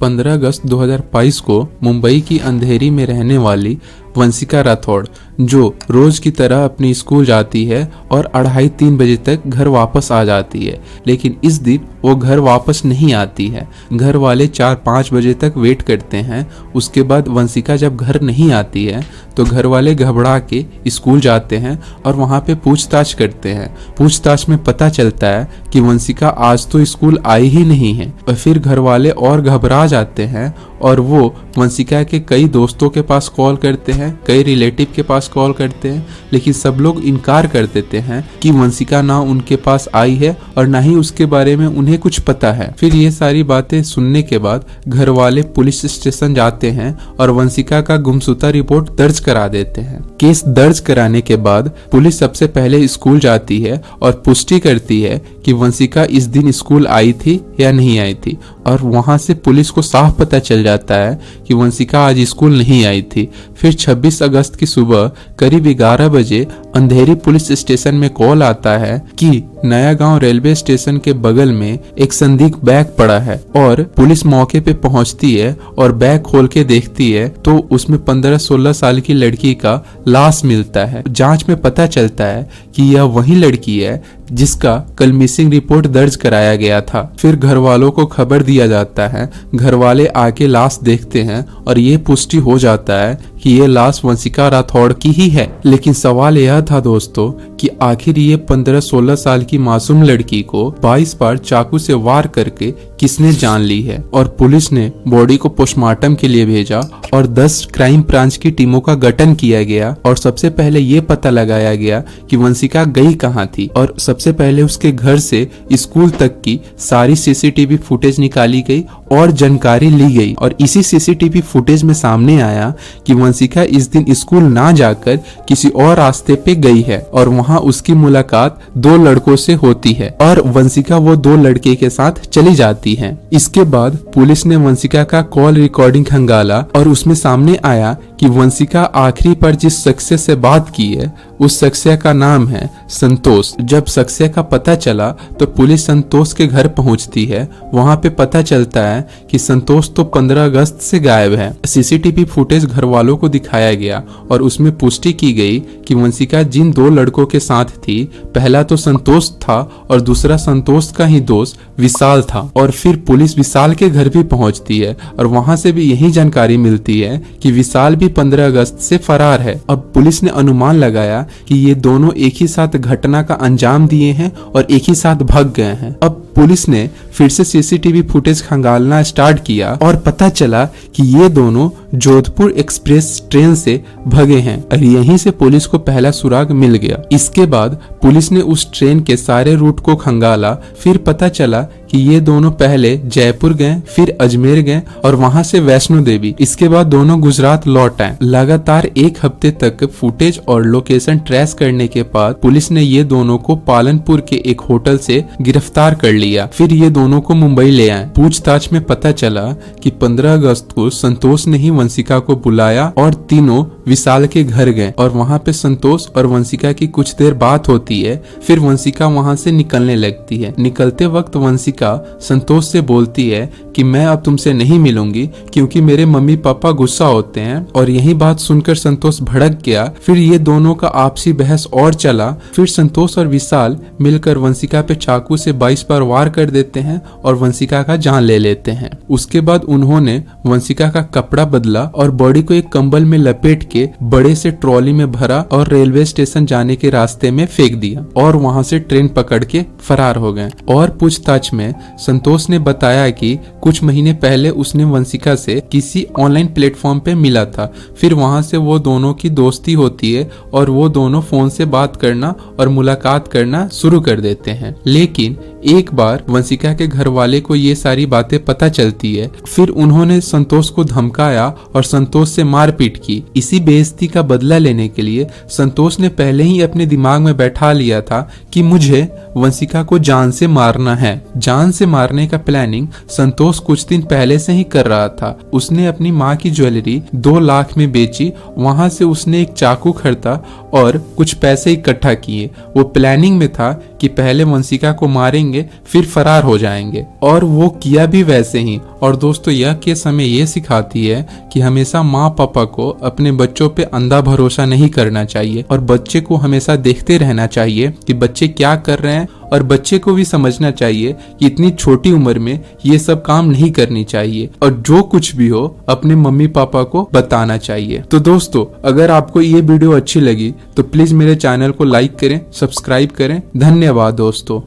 15 अगस्त 2022 को मुंबई की अंधेरी में रहने वाली वंशिका राठौड़, जो रोज की तरह अपनी स्कूल जाती है और 2:30-3 बजे तक घर वापस आ जाती है, लेकिन इस दिन वो घर वापस नहीं आती है। घर वाले 4-5 बजे तक वेट करते हैं। उसके बाद वंशिका जब घर नहीं आती है तो घर वाले घबरा के स्कूल जाते हैं और वहाँ पे पूछताछ करते हैं। पूछताछ में पता चलता है कि वंशिका आज तो स्कूल आई ही नहीं है। और फिर घर वाले और घबरा जाते हैं और वो वंशिका के कई दोस्तों के पास कॉल करते हैं, कई रिलेटिव के पास कॉल करते हैं, लेकिन सब लोग इनकार कर देते हैं कि वंशिका ना उनके पास आई है और ना ही उसके बारे में उन्हें कुछ पता है। फिर ये सारी बातें सुनने के बाद घर वाले पुलिस स्टेशन जाते हैं और वंशिका का गुमशुदा रिपोर्ट दर्ज करा देते हैं। केस दर्ज कराने के बाद पुलिस सबसे पहले स्कूल जाती है और पुष्टि करती है कि वंशिका इस दिन स्कूल आई थी या नहीं आई थी, और वहां से पुलिस को साफ पता चल जाता है कि वंशिका आज स्कूल नहीं आई थी। फिर 26 अगस्त की सुबह करीब 11 बजे अंधेरी पुलिस स्टेशन में कॉल आता है कि नया गांव रेलवे स्टेशन के बगल में एक संदिग्ध बैग पड़ा है, और पुलिस मौके पे पहुंचती है और बैग खोल के देखती है तो उसमें 15-16 साल की लड़की का लाश मिलता है। जांच में पता चलता है कि यह वही लड़की है जिसका कल मिसिंग रिपोर्ट दर्ज कराया गया था। फिर घर वालों को खबर दिया जाता है। घर वाले आके लाश देखते हैं और ये पुष्टि हो जाता है कि ये लाश वंशिका राठौड़ की ही है। लेकिन सवाल यह था दोस्तों कि आखिर ये 15-16 साल की मासूम लड़की को 22 बार चाकू से वार करके किसने जान ली है। और पुलिस ने बॉडी को पोस्टमार्टम के लिए भेजा और 10 क्राइम ब्रांच की टीमों का गठन किया गया और सबसे पहले ये पता लगाया गया कि वंशिका गई कहाँ थी। और सबसे पहले उसके घर से स्कूल तक की सारी सीसीटीवी फुटेज निकाली गई और जानकारी ली गई। और इसी सीसीटीवी फुटेज में सामने आया कि वंशिका इस दिन स्कूल ना जाकर किसी और रास्ते पे गई है और वहां उसकी मुलाकात 2 लड़कों से होती है और वंशिका वो 2 लड़के के साथ चली जाती है। इसके बाद पुलिस ने वंशिका का कॉल रिकॉर्डिंग खंगाला और उसमें सामने आया कि वंशिका आखिरी पर जिस शख्स से बात की है उस शख्स का नाम है संतोष। जब शख्स का पता चला तो पुलिस संतोष के घर पहुंचती है। वहां पे पता चलता है कि संतोष तो 15 अगस्त से गायब है। सीसीटीवी फुटेज घर वालों को दिखाया गया और उसमें पुष्टि की गई कि वंशिका जिन 2 लड़कों के साथ थी, पहला तो संतोष था और दूसरा संतोष का ही दोस्त विशाल था। और फिर पुलिस विशाल के घर भी पहुंचती है और वहां से भी यही जानकारी मिलती है कि विशाल भी 15 अगस्त से फरार है। अब पुलिस ने अनुमान लगाया कि ये दोनों एक ही साथ घटना का अंजाम दिए हैं और एक ही साथ भाग गए हैं। अब पुलिस ने फिर से सीसीटीवी फुटेज खंगालना स्टार्ट किया और पता चला कि ये दोनों जोधपुर एक्सप्रेस ट्रेन से भगे हैं और यहीं से पुलिस को पहला सुराग मिल गया। इसके बाद पुलिस ने उस ट्रेन के सारे रूट को खंगाला। फिर पता चला कि ये दोनों पहले जयपुर गए, फिर अजमेर गए और वहां से वैष्णो देवी। इसके बाद दोनों गुजरात लौट आए। लगातार 1 हफ्ते तक फुटेज और लोकेशन ट्रेस करने के बाद पुलिस ने ये दोनों को पालनपुर के एक होटल से गिरफ्तार कर लिया। फिर ये दोनों को मुंबई ले आए। पूछताछ में पता चला कि 15 अगस्त को संतोष ने ही वंशिका को बुलाया और तीनों विशाल के घर गए और वहां पे संतोष और वंशिका की कुछ देर बात होती है। फिर वंशिका वहां से निकलने लगती है। निकलते वक्त वंशिका संतोष से बोलती है कि मैं अब तुमसे नहीं मिलूंगी क्योंकि मेरे मम्मी पापा गुस्सा होते हैं। और यही बात सुनकर संतोष भड़क गया। फिर ये दोनों का आपसी बहस और चला। फिर संतोष और विशाल मिलकर वंशिका पे चाकू से 22 बार वार कर देते हैं और वंशिका का जान ले लेते हैं। उसके बाद उन्होंने वंशिका का कपड़ा बदला और बॉडी को एक कंबल में लपेट के बड़े से ट्रॉली में भरा और रेलवे स्टेशन जाने के रास्ते में फेंक दिया और वहां से ट्रेन पकड़ के फरार हो गए। और पूछताछ में संतोष ने बताया कि कुछ महीने पहले उसने वंशिका से किसी ऑनलाइन प्लेटफॉर्म पे मिला था। फिर वहां से वो दोनों की दोस्ती होती है और वो दोनों फोन से बात करना और मुलाकात करना शुरू कर देते हैं। लेकिन एक बार वंशिका के घर वाले को ये सारी बातें पता चलती है। फिर उन्होंने संतोष को धमकाया और संतोष से मारपीट की। इसी बेइज्जती का बदला लेने के लिए संतोष ने पहले ही अपने दिमाग में बैठा लिया था कि मुझे वंशिका को जान से मारना है। जान से मारने का प्लानिंग संतोष कुछ दिन पहले से ही कर रहा था। उसने अपनी माँ की ज्वेलरी 2 लाख में बेची। वहां से उसने एक चाकू खरीदा और कुछ पैसे इकट्ठा किए। वो प्लानिंग में था कि पहले वंशिका को मारेंगे फिर फरार हो जाएंगे, और वो किया भी वैसे ही। और दोस्तों, यह केस हमें ये सिखाती है कि हमेशा माँ पापा को अपने बच्चों पे अंधा भरोसा नहीं करना चाहिए और बच्चे को हमेशा देखते रहना चाहिए कि बच्चे क्या कर रहे हैं, और बच्चे को भी समझना चाहिए कि इतनी छोटी उम्र में ये सब काम नहीं करनी चाहिए, और जो कुछ भी हो अपने मम्मी पापा को बताना चाहिए। तो दोस्तों, अगर आपको ये वीडियो अच्छी लगी तो प्लीज मेरे चैनल को लाइक करें, सब्सक्राइब करें। धन्यवाद दोस्तों।